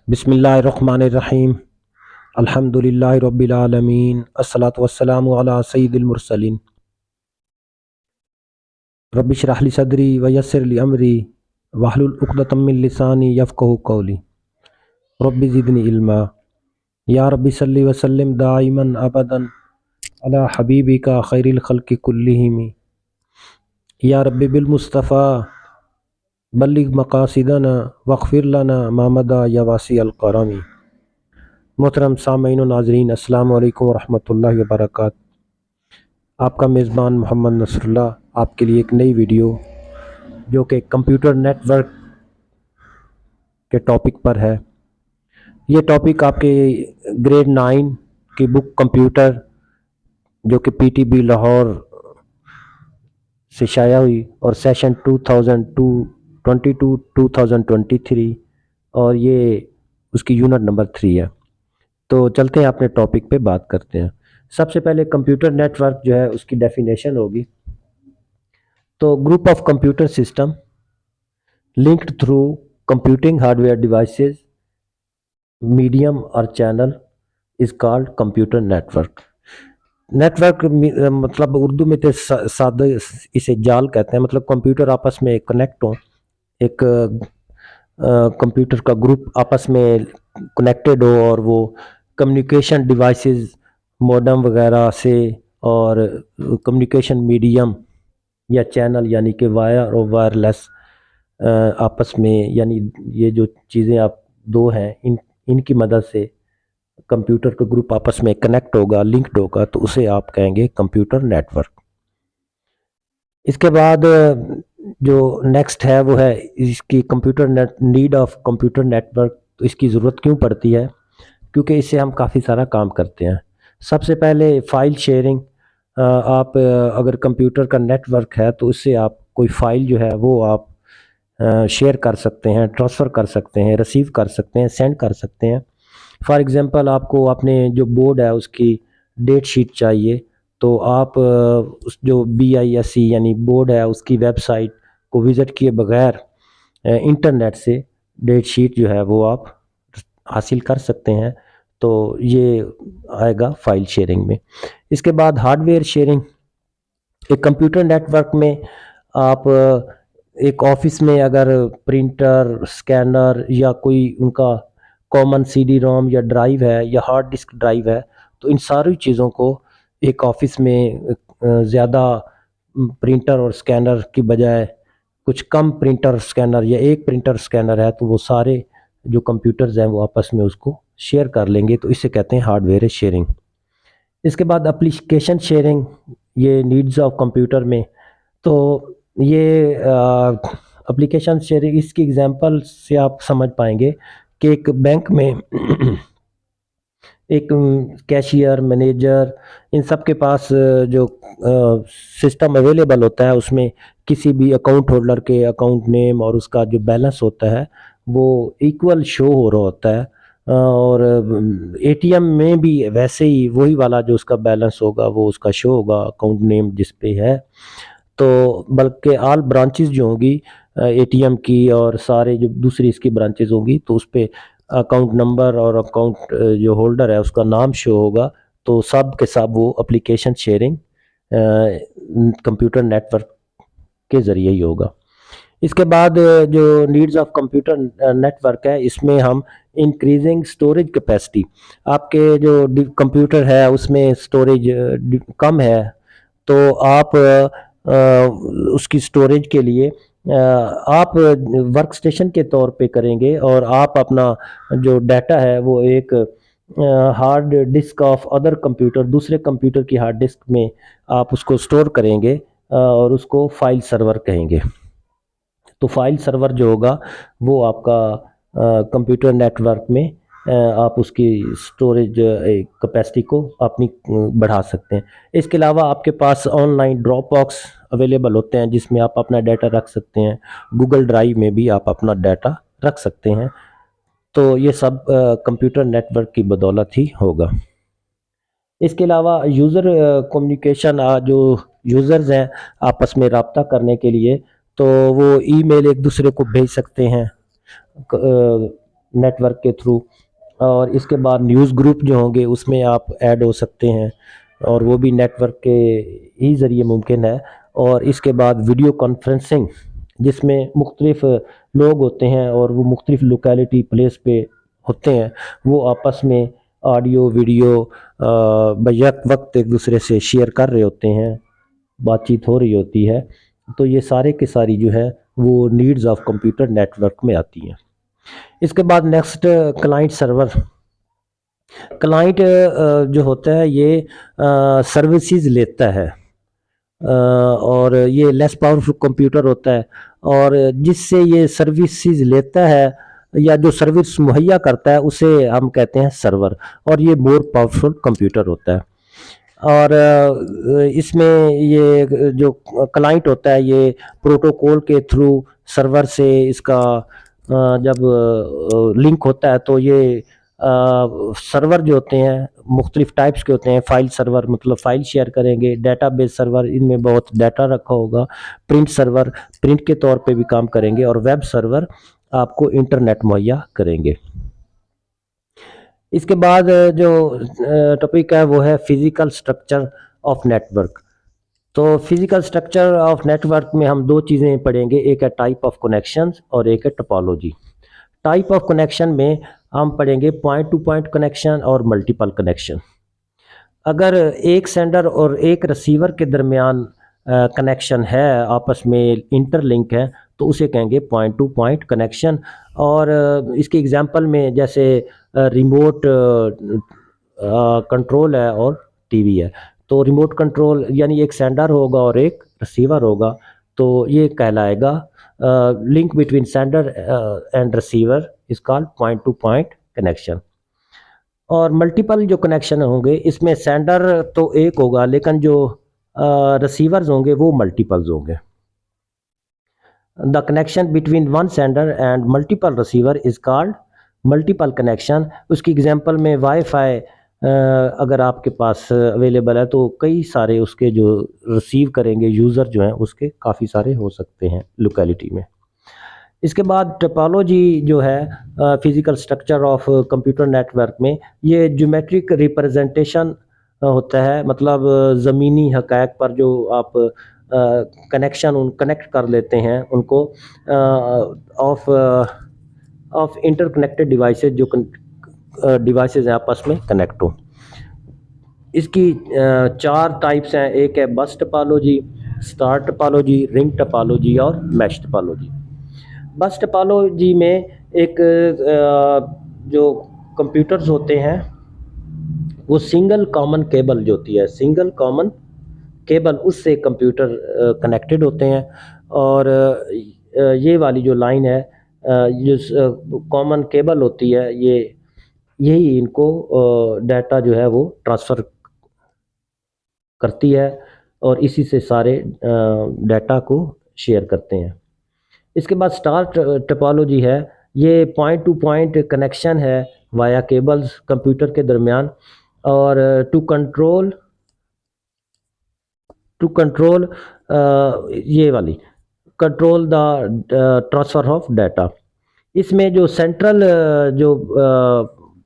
बिस्मिल्लाहिर्रहमानिर्रहीम। अल्हम्दुलिल्लाहि रब्बिल आलमीन। अस्सलातु वस्सलामु अला सय्यिदिल मुरसलीन। रब्बि इश्रह ली सदरी व यस्सिर ली अमरी वहलुल उक़दतम मिन लिसानी यफ़क़हू क़ौली। रब्बि ज़िदनी इल्मा। या रब्बि सल्लि व सल्लिम दाइमन अबदन अला हबीबिका खैरिल खल्क़ि कुल्लिहिम। या रब्बि बिल मुस्तफ़ा बल्लिग मक़ासिदना वग़फ़िर लना मा मदा या वासिअल करमी। मोहतरम सामीन व नाज़रीन, अस्सलामु अलैकुम व रहमतुल्लाहि व बरकातहू। आपका मेज़बान मोहम्मद नसरुल्लाह आपके लिए एक नई वीडियो जो कि कंप्यूटर नेटवर्क के टॉपिक पर है। ये टॉपिक आपके ग्रेड 9 की बुक कंप्यूटर जो कि पीटीबी लाहौर से शाया हुई और सेशन 2022-2023 और ये उसकी यूनिट नंबर 3 है। तो चलते हैं अपने टॉपिक पे बात करते हैं। सबसे पहले कंप्यूटर नेटवर्क जो है उसकी डेफिनेशन होगी। तो group of computer system linked through computing hardware devices medium और channel is called computer network. Network मतलब उर्दू में तो सादे इसे जाल कहते हैं। मतलब कंप्यूटर आपस में कनेक्ट हो, एक कंप्यूटर का ग्रुप आपस में कनेक्टेड हो और वो कम्युनिकेशन डिवाइसेस मॉडेम वगैरह से और कम्युनिकेशन मीडियम या चैनल यानी कि वायर और वायरलेस आपस में, यानी ये जो चीज़ें आप दो हैं इनकी मदद से कंप्यूटर का ग्रुप आपस में कनेक्ट होगा, लिंक्ड होगा, तो उसे आप कहेंगे कंप्यूटर नेटवर्क। इसके बाद जो नेक्स्ट है वो है इसकी नीड ऑफ कंप्यूटर नेटवर्क। तो इसकी ज़रूरत क्यों पड़ती है? क्योंकि इससे हम काफ़ी सारा काम करते हैं। सबसे पहले फ़ाइल शेयरिंग। आप अगर कंप्यूटर का नेटवर्क है तो उससे आप कोई फ़ाइल जो है वो आप शेयर कर सकते हैं, ट्रांसफ़र कर सकते हैं, रिसीव कर सकते हैं, सेंड कर सकते हैं। फॉर एग्ज़ाम्पल आपको अपने जो बोर्ड है उसकी डेट शीट चाहिए, तो आप उस जो BISC यानी बोर्ड है उसकी वेबसाइट को विज़िट किए बगैर इंटरनेट से डेट शीट जो है वो आप हासिल कर सकते हैं। तो ये आएगा फ़ाइल शेयरिंग में। इसके बाद हार्डवेयर शेयरिंग। एक कंप्यूटर नेटवर्क में आप एक ऑफिस में अगर प्रिंटर, स्कैनर या कोई उनका कॉमन CD-ROM या ड्राइव है या हार्ड डिस्क ड्राइव है, तो इन सारी चीज़ों को एक ऑफिस में ज़्यादा प्रिंटर और स्कैनर की बजाय कुछ कम प्रिंटर स्कैनर या एक प्रिंटर स्कैनर है तो वो सारे जो कंप्यूटर्स हैं वो आपस में उसको शेयर कर लेंगे। तो इसे कहते हैं हार्डवेयर शेयरिंग। इसके बाद एप्लीकेशन शेयरिंग, ये नीड्स ऑफ कंप्यूटर में। तो ये एप्लीकेशन शेयरिंग, इसकी एग्जांपल से आप समझ पाएंगे कि एक बैंक में एक कैशियर, मैनेजर, इन सब के पास जो सिस्टम अवेलेबल होता है उसमें किसी भी अकाउंट होल्डर के अकाउंट नेम और उसका जो बैलेंस होता है वो इक्वल शो हो रहा होता है। और ATM में भी वैसे ही वही वाला जो उसका बैलेंस होगा वो उसका शो होगा अकाउंट नेम जिस पे है। तो बल्कि ऑल ब्रांचेस जो होंगी ATM की और सारे जो दूसरी इसकी ब्रांचेस होंगी तो उस पे अकाउंट नंबर और अकाउंट जो होल्डर है उसका नाम शो होगा। तो सब के सब वो एप्लीकेशन शेयरिंग कंप्यूटर नेटवर्क के ज़रिए ही होगा। इसके बाद जो नीड्स ऑफ कंप्यूटर नेटवर्क है इसमें हम इंक्रीजिंग स्टोरेज कैपेसिटी। आपके जो कंप्यूटर है उसमें स्टोरेज कम है तो आप उसकी स्टोरेज के लिए आप वर्क स्टेशन के तौर पे करेंगे और आप अपना जो डाटा है वो एक hard disk of other computer, दूसरे कंप्यूटर की हार्ड डिस्क में आप उसको स्टोर करेंगे और उसको फाइल सर्वर कहेंगे। तो फाइल सर्वर जो होगा वो आपका कंप्यूटर नेटवर्क में आप उसकी स्टोरेज कैपेसिटी को अपनी बढ़ा सकते हैं। इसके अलावा आपके पास ऑनलाइन ड्रॉप बॉक्स अवेलेबल होते हैं जिसमें आप अपना डाटा रख सकते हैं। गूगल ड्राइव में भी आप अपना डाटा रख सकते हैं। तो ये सब कंप्यूटर नेटवर्क की बदौलत ही होगा। इसके अलावा यूज़र कम्युनिकेशन, जो यूज़र्स हैं आपस में रब्ता करने के लिए तो वो ईमेल एक दूसरे को भेज सकते हैं। नेटवर्क के थ्रू। और इसके बाद न्यूज़ ग्रुप जो होंगे उसमें आप ऐड हो सकते हैं, और वो भी नेटवर्क के ही ज़रिए मुमकिन है। और इसके बाद वीडियो कॉन्फ्रेंसिंग, जिसमें मुख्तलिफ लोग होते हैं और वो मुख्तलिफ लोकेलिटी प्लेस पे होते हैं, वो आपस में ऑडियो वीडियो बैक वक्त एक दूसरे से शेयर कर रहे होते हैं, बातचीत हो रही होती है। तो ये सारे के सारी जो है वो नीड्स ऑफ कंप्यूटर नेटवर्क में आती हैं। इसके बाद नेक्स्ट क्लाइंट सर्वर। क्लाइंट जो होता है ये सर्विसेज लेता है, और ये लेस पावरफुल कंप्यूटर होता है, और जिससे ये सर्विसेज लेता है या जो सर्विस मुहैया करता है उसे हम कहते हैं सर्वर, और ये मोर पावरफुल कंप्यूटर होता है। और इसमें ये जो क्लाइंट होता है ये प्रोटोकॉल के थ्रू सर्वर से इसका जब लिंक होता है तो ये सर्वर जो होते हैं मुख्तलिफ टाइप्स के होते हैं। फाइल सर्वर मतलब फाइल शेयर करेंगे, डेटाबेस सर्वर इनमें बहुत डाटा रखा होगा, प्रिंट सर्वर प्रिंट के तौर पे भी काम करेंगे, और वेब सर्वर आपको इंटरनेट मुहैया करेंगे। इसके बाद जो टॉपिक है वो है फिजिकल स्ट्रक्चर ऑफ नेटवर्क। तो फिजिकल स्ट्रक्चर ऑफ नेटवर्क में हम दो चीज़ें पढ़ेंगे, एक है टाइप ऑफ कनेक्शंस और एक है टोपोलॉजी। टाइप ऑफ कनेक्शन में हम पढ़ेंगे पॉइंट टू पॉइंट कनेक्शन और मल्टीपल कनेक्शन। अगर एक सेंडर और एक रिसीवर के दरमियान कनेक्शन है, आपस में इंटरलिंक है, तो उसे कहेंगे पॉइंट टू पॉइंट कनेक्शन। और इसके एग्जांपल में जैसे रिमोट कंट्रोल है और टीवी है। तो रिमोट कंट्रोल यानी एक सेंडर होगा और एक रिसीवर होगा, तो ये कहलाएगा link between sender and receiver is called point two point connection. और मल्टीपल जो कनेक्शन होंगे इसमें सेंडर तो एक होगा लेकिन जो रिसीवर्स होंगे वो मल्टीपल्स होंगे। The connection between one sender and multiple receiver is called multiple connection. उसकी एग्जांपल में वाईफाई अगर आपके पास अवेलेबल है तो कई सारे उसके जो रिसीव करेंगे यूज़र जो हैं उसके काफ़ी सारे हो सकते हैं लोकेलिटी में। इसके बाद टोपोलॉजी जो है physical structure of computer network में, ये ज्योमेट्रिक रिप्रेजेंटेशन होता है, मतलब ज़मीनी हक़ाइक़ पर जो आप कनेक्शन कनेक्ट कर लेते हैं उनको ऑफ इंटरकनेक्टेड डिवाइसेज, जो डिवाइसेज हैं आपस में कनेक्ट हो। इसकी चार टाइप्स हैं, एक है बस topology, star topology, ring topology और मैश टोपोलॉजी। बस टोपोलॉजी में एक जो कंप्यूटर्स होते हैं वो सिंगल कॉमन केबल जो होती है, सिंगल कॉमन केबल, उससे कंप्यूटर कनेक्टेड होते हैं। और ये वाली जो लाइन है जो कॉमन केबल होती है, ये यही इनको डाटा जो है वो ट्रांसफ़र करती है और इसी से सारे डाटा को शेयर करते हैं। इसके बाद स्टार टोपोलॉजी है, ये पॉइंट टू पॉइंट कनेक्शन है वाया केबल्स कंप्यूटर के दरमियान, और टू कंट्रोल ये वाली control the transfer of data. इसमें जो सेंट्रल जो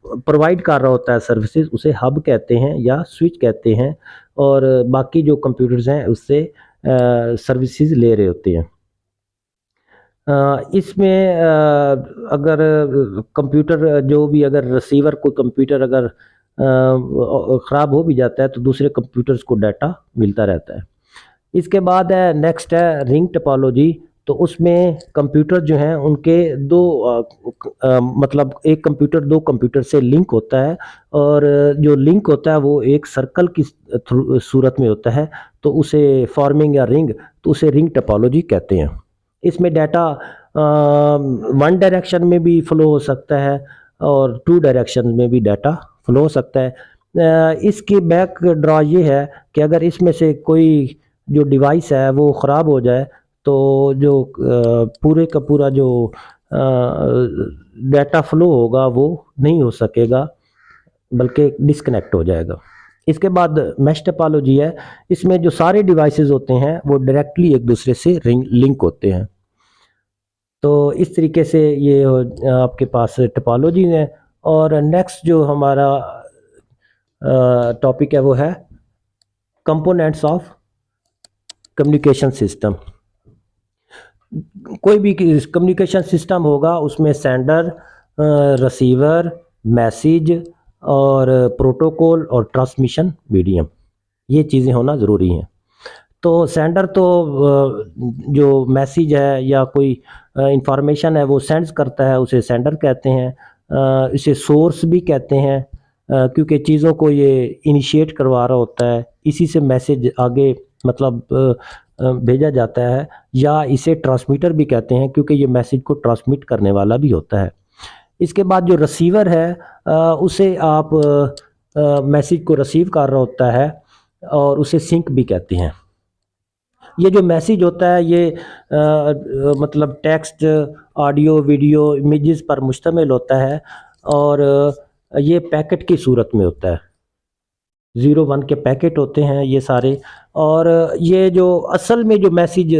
प्रोवाइड कर रहा होता है सर्विसेज उसे हब कहते हैं या स्विच कहते हैं, और बाकी जो कंप्यूटर्स हैं उससे सर्विसेज ले रहे होते हैं। इसमें अगर कंप्यूटर जो भी अगर रिसीवर को कंप्यूटर अगर ख़राब हो भी जाता है तो दूसरे कंप्यूटर्स को डाटा मिलता रहता है। इसके बाद है नेक्स्ट है रिंग टोपोलॉजी। तो उसमें कंप्यूटर जो हैं उनके दो मतलब एक कंप्यूटर दो कंप्यूटर से लिंक होता है, और जो लिंक होता है वो एक सर्कल की सूरत में होता है, तो उसे फॉर्मिंग या रिंग, तो उसे रिंग टोपोलॉजी कहते हैं। इसमें डाटा वन डायरेक्शन में भी फ्लो हो सकता है और टू डायरेक्शन में भी डाटा फ्लो हो सकता है। इसकी बैक ड्रॉ ये है कि अगर इसमें से कोई जो डिवाइस है वो ख़राब हो जाए तो जो पूरे का पूरा जो डाटा फ्लो होगा वो नहीं हो सकेगा बल्कि डिस्कनेक्ट हो जाएगा। इसके बाद मैश टोपोलॉजी है, इसमें जो सारे डिवाइसेस होते हैं वो डायरेक्टली एक दूसरे से लिंक होते हैं। तो इस तरीके से ये आपके पास टोपोलॉजी है। और नेक्स्ट जो हमारा टॉपिक है वो है कंपोनेंट्स ऑफ कम्युनिकेशन सिस्टम। कोई भी कम्युनिकेशन सिस्टम होगा उसमें सेंडर, रिसीवर, मैसेज और प्रोटोकॉल और ट्रांसमिशन मीडियम, ये चीज़ें होना ज़रूरी हैं। तो सेंडर तो जो मैसेज है या कोई इंफॉर्मेशन है वो सेंड्स करता है, उसे सेंडर कहते हैं। इसे सोर्स भी कहते हैं क्योंकि चीज़ों को ये इनिशिएट करवा रहा होता है, इसी से मैसेज आगे मतलब भेजा जाता है। या इसे ट्रांसमीटर भी कहते हैं क्योंकि ये मैसेज को ट्रांसमिट करने वाला भी होता है। इसके बाद जो रिसीवर है उसे आप मैसेज को रिसीव कर रहा होता है और उसे सिंक भी कहते हैं। ये जो मैसेज होता है ये मतलब टेक्स्ट, ऑडियो, वीडियो, इमेजेस पर मुश्तमिल होता है और ये पैकेट की सूरत में होता है। 01 के पैकेट होते हैं ये सारे। और ये जो असल में जो मैसेज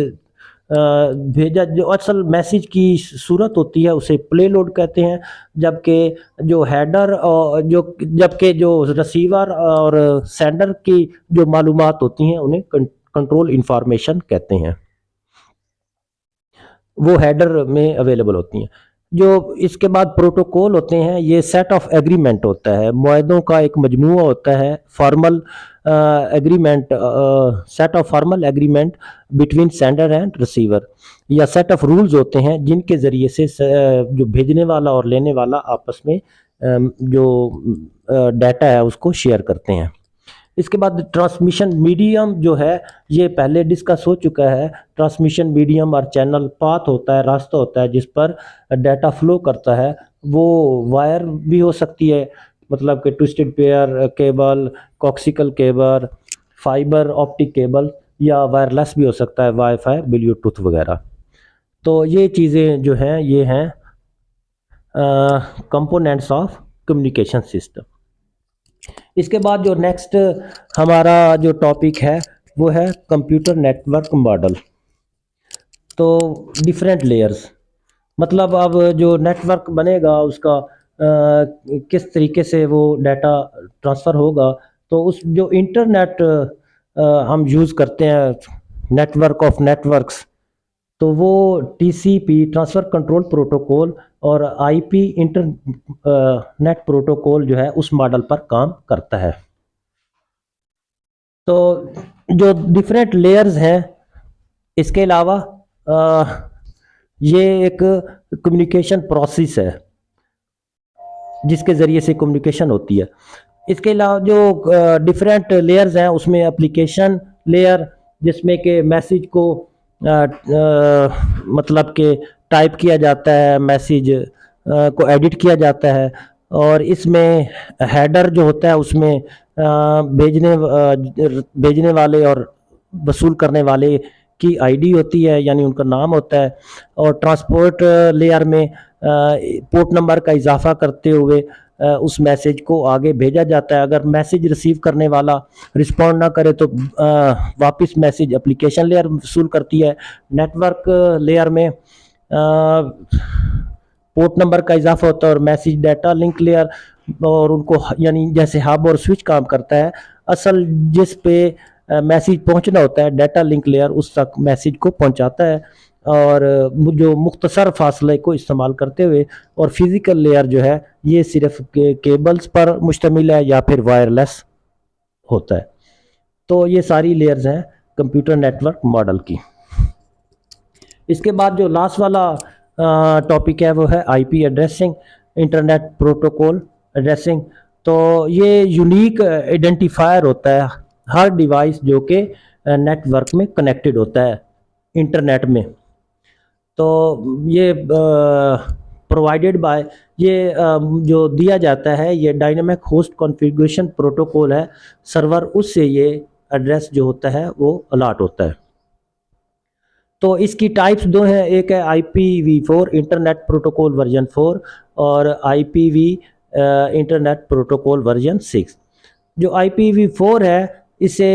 भेजा, जो असल मैसेज की सूरत होती है उसे प्ले लोड कहते हैं। जबकि जो हेडर और जबकि जो रिसीवर और सेंडर की जो मालूमात होती हैं उन्हें कंट्रोल इंफॉर्मेशन कहते हैं, वो हेडर में अवेलेबल होती हैं। जो इसके बाद प्रोटोकॉल होते हैं, ये सेट ऑफ एग्रीमेंट होता है, मुआहदों का एक मजमूआ होता है, formal agreement, set of formal agreement between sender and receiver, या सेट ऑफ रूल्स होते हैं जिनके ज़रिए से जो भेजने वाला और लेने वाला आपस में जो डाटा है उसको शेयर करते हैं। इसके बाद ट्रांसमिशन मीडियम जो है ये पहले डिस्कस हो चुका है। ट्रांसमिशन मीडियम और चैनल पाथ होता है, रास्ता होता है जिस पर डाटा फ्लो करता है। वो वायर भी हो सकती है, मतलब कि twisted pair cable, coaxial cable, fibre optic cable, या वायरलेस भी हो सकता है, वाईफाई, ब्लूटूथ वगैरह। तो ये चीज़ें जो हैं ये हैं कंपोनेंट्स ऑफ कम्युनिकेशन सिस्टम। इसके बाद जो नेक्स्ट हमारा जो टॉपिक है वो है कंप्यूटर नेटवर्क मॉडल। तो डिफरेंट लेयर्स, मतलब अब जो नेटवर्क बनेगा उसका किस तरीके से वो डाटा ट्रांसफ़र होगा। तो उस जो इंटरनेट हम यूज़ करते हैं, नेटवर्क ऑफ नेटवर्क्स, तो वो टीसीपी ट्रांसफ़र कंट्रोल प्रोटोकॉल और आईपी इंटर नेट प्रोटोकॉल जो है उस मॉडल पर काम करता है। तो जो डिफरेंट लेयर्स हैं, इसके अलावा ये एक कम्युनिकेशन प्रोसेस है जिसके ज़रिए से कम्युनिकेशन होती है। इसके अलावा जो डिफरेंट लेयर्स हैं उसमें एप्लीकेशन लेयर, जिसमें कि मैसेज को मतलब कि टाइप किया जाता है, मैसेज को एडिट किया जाता है। और इसमें हेडर जो होता है उसमें भेजने वाले और वसूल करने वाले की आईडी होती है, यानी उनका नाम होता है। और ट्रांसपोर्ट लेयर में पोर्ट नंबर का इजाफा करते हुए उस मैसेज को आगे भेजा जाता है। अगर मैसेज रिसीव करने वाला रिस्पॉन्ड ना करे तो वापस मैसेज एप्लीकेशन लेयर वसूल करती है। नेटवर्क लेयर में पोर्ट नंबर का इजाफा होता है और मैसेज डाटा लिंक लेयर, और उनको यानी जैसे हब और स्विच काम करता है। असल जिस पे मैसेज पहुंचना होता है, डाटा लिंक लेयर उस तक मैसेज को पहुंचाता है, और जो मुख्तसर फासले को इस्तेमाल करते हुए। और फिज़िकल लेयर जो है ये सिर्फ केबल्स पर मुश्तमिल है या फिर वायरलेस होता है। तो ये सारी लेयर्स हैं कंप्यूटर नेटवर्क मॉडल की। इसके बाद जो लास्ट वाला टॉपिक है वो है IP addressing, internet protocol addressing. तो ये यूनिक आइडेंटिफायर होता है हर डिवाइस जो कि नेटवर्क में कनेक्टेड होता है इंटरनेट में। तो ये प्रोवाइडेड बाय, ये जो दिया जाता है ये डायनेमिक होस्ट कॉन्फ़िगरेशन प्रोटोकॉल है। सर्वर उससे ये एड्रेस जो होता है वो अलॉट होता है। तो इसकी टाइप्स दो हैं, एक है IPv4 इंटरनेट प्रोटोकॉल वर्जन 4 और IPv इंटरनेट प्रोटोकॉल वर्जन 6। जो IPv4 है इसे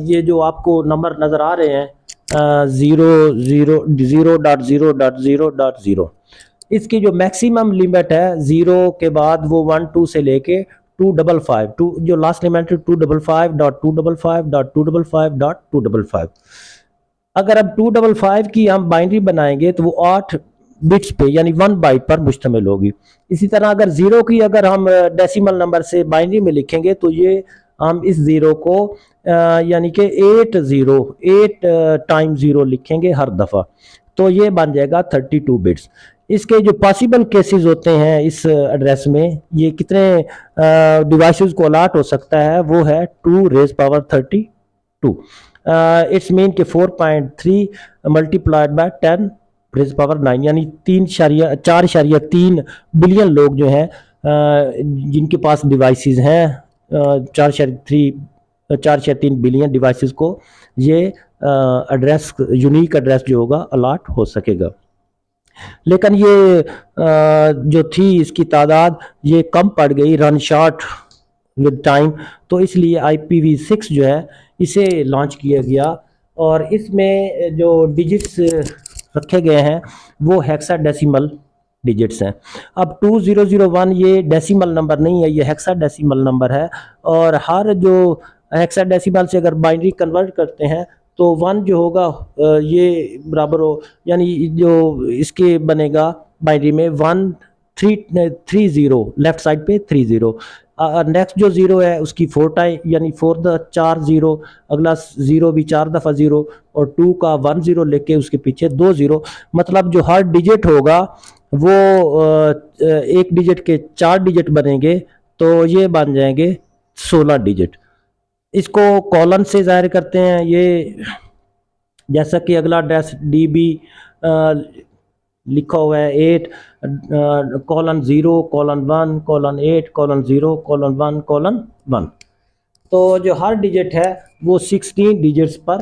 ये जो आपको नंबर नज़र आ रहे हैं 0.0.0.0. इसकी जो मैक्सिमम लिमिट है 0 के बाद वो 1 2 से लेके 255 टू जो लास्ट लिमिट है 255.255.255.255. अगर अब 255 की हम बाइनरी बनाएंगे तो वो 8 बिट्स पे यानी 1 बाइट पर मुश्तमिल होगी। इसी तरह अगर जीरो की अगर हम डेसिमल नंबर से बाइनरी में लिखेंगे तो ये हम इस जीरो को यानी कि 8 टाइम जीरो लिखेंगे हर दफ़ा, तो ये बन जाएगा 32 बिट्स। इसके जो पॉसिबल केसेस होते हैं इस एड्रेस में, ये कितने डिवाइसेस को अलाट हो सकता है, वो है 2^32। इट्स मीन कि 4.3 मल्टीप्लाइड बाय 10^9 यानी 4.3 बिलियन लोग जो हैं जिनके पास डिवाइसेस हैं 4.3 बिलियन डिवाइसेस को ये एड्रेस यूनिक एड्रेस जो होगा अलाट हो सकेगा। लेकिन ये जो थी इसकी तादाद ये कम पड़ गई रन शॉर्ट विद टाइम, तो इसलिए IPv6 जो है इसे लॉन्च किया गया और इसमें जो डिजिट्स रखे गए हैं वो हेक्साडेसिमल डिजिट्स हैं। अब 2001 ये डेसिमल नंबर नहीं है, ये हेक्साडेसिमल नंबर है और हर जो हेक्साडेसिमल से अगर बाइनरी कन्वर्ट करते हैं तो 1 जो होगा ये बराबर हो यानी जो इसके बनेगा बाइनरी में 1 3 0 लेफ्ट साइड पे 30। नेक्स्ट जो 0 है उसकी 4 टाइम यानी 4 0, अगला 0 भी 4 दफ़ा 0 और 2 का 1 0 लेके उसके पीछे 2 0, मतलब जो हर डिजिट होगा वो एक डिजिट के 4 डिजिट बनेंगे तो ये बन जाएंगे 16 डिजिट। इसको कॉलन से जाहिर करते हैं ये, जैसा कि अगला एड्रेस DB लिखा हुआ है 8:0:1:8:0:1:1, तो जो हर डिजिट है वो 16 डिजिट्स पर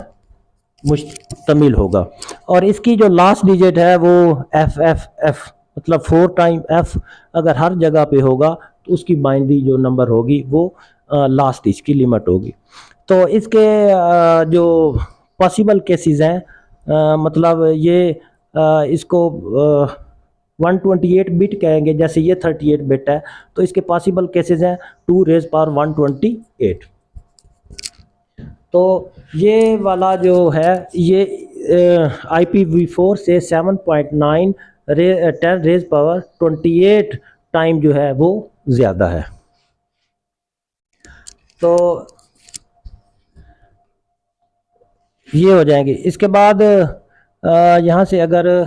मुश्तमिल होगा और इसकी जो लास्ट डिजिट है वो FFF मतलब 4 टाइम F अगर हर जगह पे होगा तो उसकी बाइनरी जो नंबर होगी वो लास्ट इसकी लिमिट होगी। तो इसके जो पॉसिबल केसेस हैं मतलब ये इसको 128 बिट कहेंगे, जैसे ये 38 बिट है तो इसके पॉसिबल केसेस हैं 2^128। तो ये वाला जो है ये IPv4 से 7.9 10^28 टाइम जो है वो ज़्यादा है। तो ये हो जाएंगे। इसके बाद यहाँ से अगर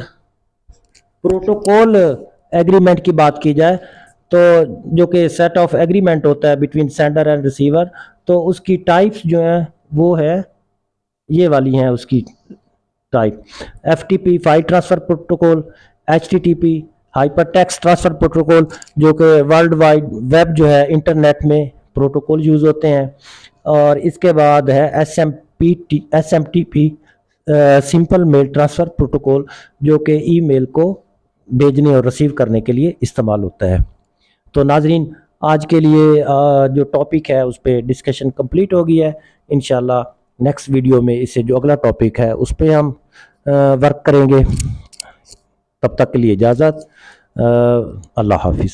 प्रोटोकॉल एग्रीमेंट की बात की जाए तो जो कि सेट ऑफ एग्रीमेंट होता है बिटवीन सेंडर एंड रिसीवर, तो उसकी टाइप्स जो हैं वो है ये वाली हैं उसकी type, FTP file transfer protocol, HTTP hypertext transfer protocol जो कि वर्ल्ड वाइड वेब जो है इंटरनेट में प्रोटोकॉल यूज़ होते हैं, और इसके बाद है SMTP simple mail transfer protocol जो कि ईमेल को भेजने और रिसीव करने के लिए इस्तेमाल होता है। तो नाजरीन आज के लिए जो टॉपिक है उस पर डिस्कशन कंप्लीट हो गई है। इंशाल्लाह नेक्स्ट वीडियो में इससे जो अगला टॉपिक है उस पर हम वर्क करेंगे। तब तक के लिए इजाज़त, अल्लाह हाफिज़।